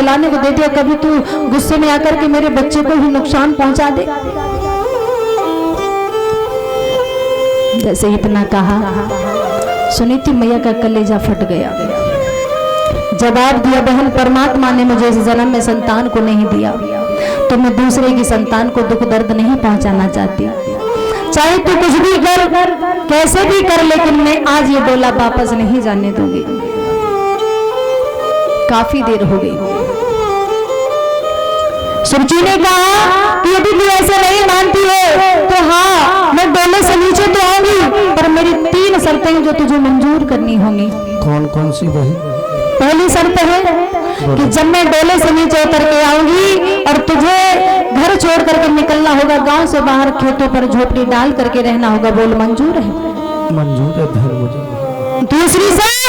खिलाने को दे दिया, कभी तू गुस्से में आकर के मेरे बच्चे को ही नुकसान पहुंचा दे। जैसे इतना कहा, सुनीति मैया का कलेजा फट गया। जवाब दिया, बहन परमात्मा ने मुझे इस जन्म में संतान को नहीं दिया तो मैं दूसरे की संतान को दुख दर्द नहीं पहुंचाना चाहती। चाहे तू कुछ भी कर, कैसे भी कर, लेकिन मैं आज ये डोला वापस नहीं जाने दूंगी। काफी देर हो गई। सुरुचि ने कहा कि यदि तू ऐसे नहीं मानती है तो हाँ, मैं डोले से नीचे तो आऊंगी, पर मेरी 3 शर्तें जो तुझे मंजूर करनी होंगी। कौन कौन सी बहन? पहली शर्त है कि जब मैं डोले से नीचे उतर के आऊंगी और तुझे घर छोड़ करके निकलना होगा, गांव से बाहर खेतों पर झोपड़ी डाल करके रहना होगा। बोल मंजूर है? मंजूर है बहन मुझे। दूसरी शर्त,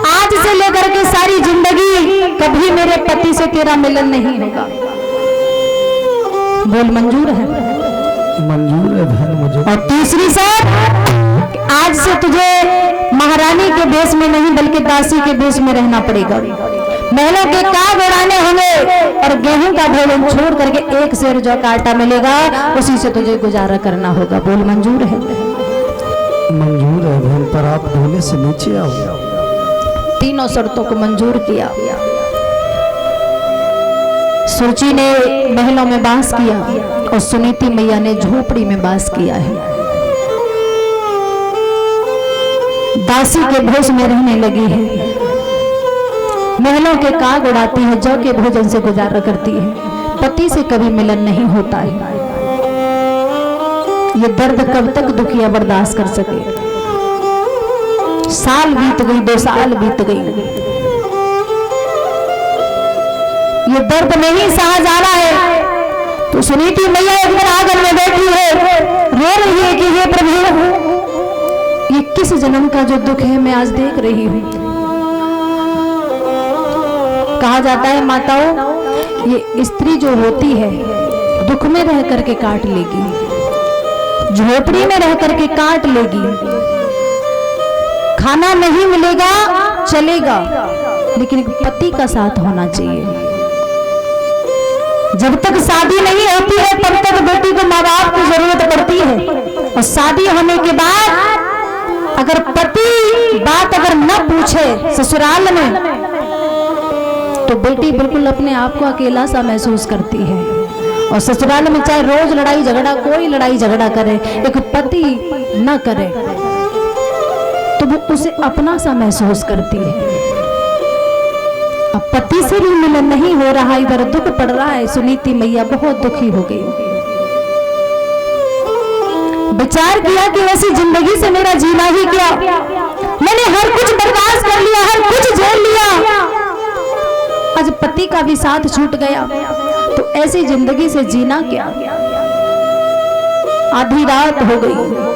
आज से लेकर के सारी जिंदगी कभी मेरे पति से तेरा मिलन नहीं होगा। बोल मंजूर है? मंजूर है बहन मुझे। और तीसरी शर्त, आज से तुझे महारानी के भेष में नहीं बल्कि दासी के भेष में रहना पड़ेगा। महलों के काम उड़ाने होंगे और गेहूं का भोजन छोड़ करके 1 सेर जो का आटा मिलेगा उसी से तुझे गुजारा करना होगा। बोल मंजूर है? मंजूर है बहन, पर आप डोले से नीचे आओ। तीनों शर्तों को मंजूर किया। सुरुचि ने महलों में वास किया और सुनीति मैया ने झोपड़ी में वास किया है। दासी के भेष में रहने लगी है, महलों के काग उड़ाती है, जौ के भोजन से गुजारा करती है। पति से कभी मिलन नहीं होता है। ये दर्द कब तक दुखिया बर्दाश्त कर सके? साल बीत गई, 2 साल बीत गई, ये दर्द नहीं सहा जा रहा है। तो सुनीति मैया एक दिन आंगन में बैठी है, रो रही है कि हे प्रभु, ये किस जन्म का जो दुख है मैं आज देख रही हूँ। कहा जाता है माताओं, ये स्त्री जो होती है दुख में रह करके काट लेगी, झोपड़ी में रह करके काट लेगी, खाना नहीं मिलेगा चलेगा, लेकिन एक पति का साथ होना चाहिए। जब तक शादी नहीं होती है तब तक बेटी को माँ बाप की जरूरत पड़ती है, और शादी होने के बाद अगर पति बात अगर न पूछे ससुराल में तो बेटी बिल्कुल अपने आप को अकेला सा महसूस करती है। और ससुराल में चाहे रोज लड़ाई झगड़ा, कोई लड़ाई झगड़ा करे, एक पति न करे तो वो उसे अपना सा महसूस करती है। अब पति से भी मिलन नहीं हो रहा, इधर दुख पड़ रहा है। सुनीति मैया बहुत दुखी हो गई। विचार किया कि ऐसी जिंदगी से मेरा जीना ही क्या, मैंने हर कुछ बर्दाश्त कर लिया, हर कुछ झेल लिया, आज पति का भी साथ छूट गया तो ऐसी जिंदगी से जीना क्या। आधी रात हो गई,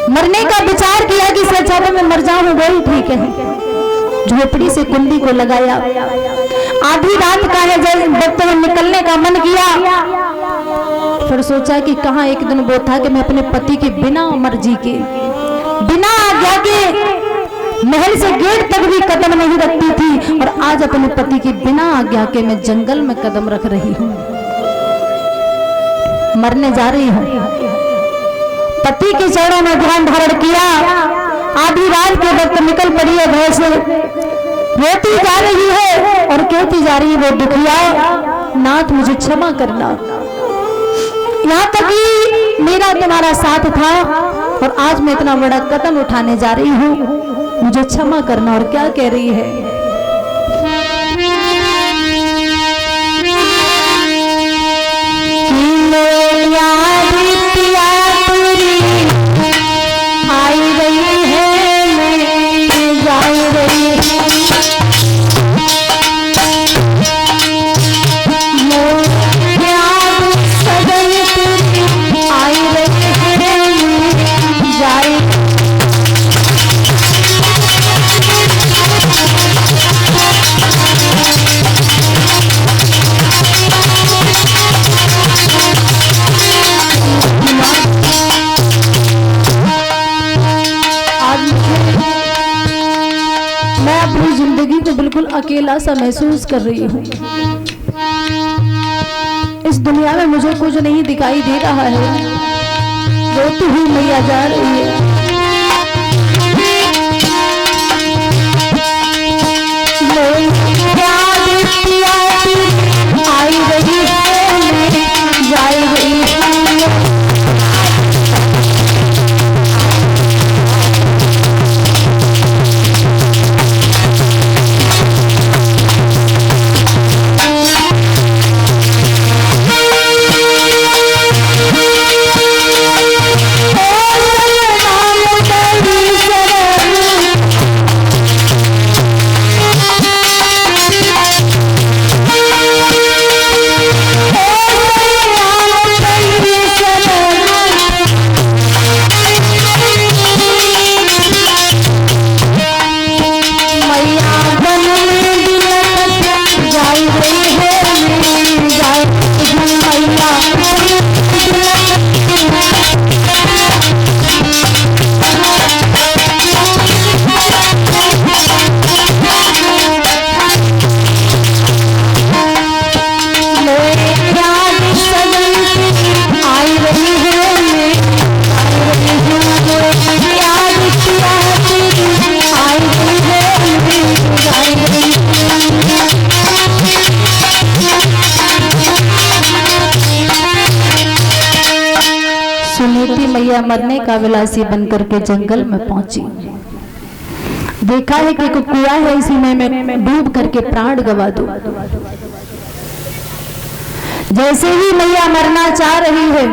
मरने का विचार किया कि सच्चा तो मैं मर जाऊं, वही ठीक है। झोपड़ी से कुंडी को लगाया, आधी रात का है, जब तक निकलने का मन किया, फिर सोचा कि कहाँ एक दिन वो था कि मैं अपने पति के बिना मर्जी के, बिना आज्ञा के महल से गेट तक भी कदम नहीं रखती थी, और आज अपने पति के बिना आज्ञा के मैं जंगल में कदम रख रही हूँ, मरने जा रही हूँ। पति के चरणों में ध्यान धारण किया, आधी रात के वक्त निकल पड़ी है घर से, रोती जा रही है और कहती जा रही है, वो दुखिया नाथ मुझे क्षमा करना, यहाँ तक कि मेरा तुम्हारा साथ था और आज मैं इतना बड़ा कदम उठाने जा रही हूँ, मुझे क्षमा करना। और क्या कह रही है, अकेला सा महसूस कर रही हूँ। इस दुनिया में मुझे कुछ नहीं दिखाई दे रहा है। रोती हुई मैया जा रही है। आई रही है, जा रही है। सुनीति मैया मरने का विलासी बनकर के जंगल में पहुंची। देखा है कि कुआं है, इसी में मैं डूब करके प्राण गवा दूं। जैसे ही मैया मरना चाह रही है,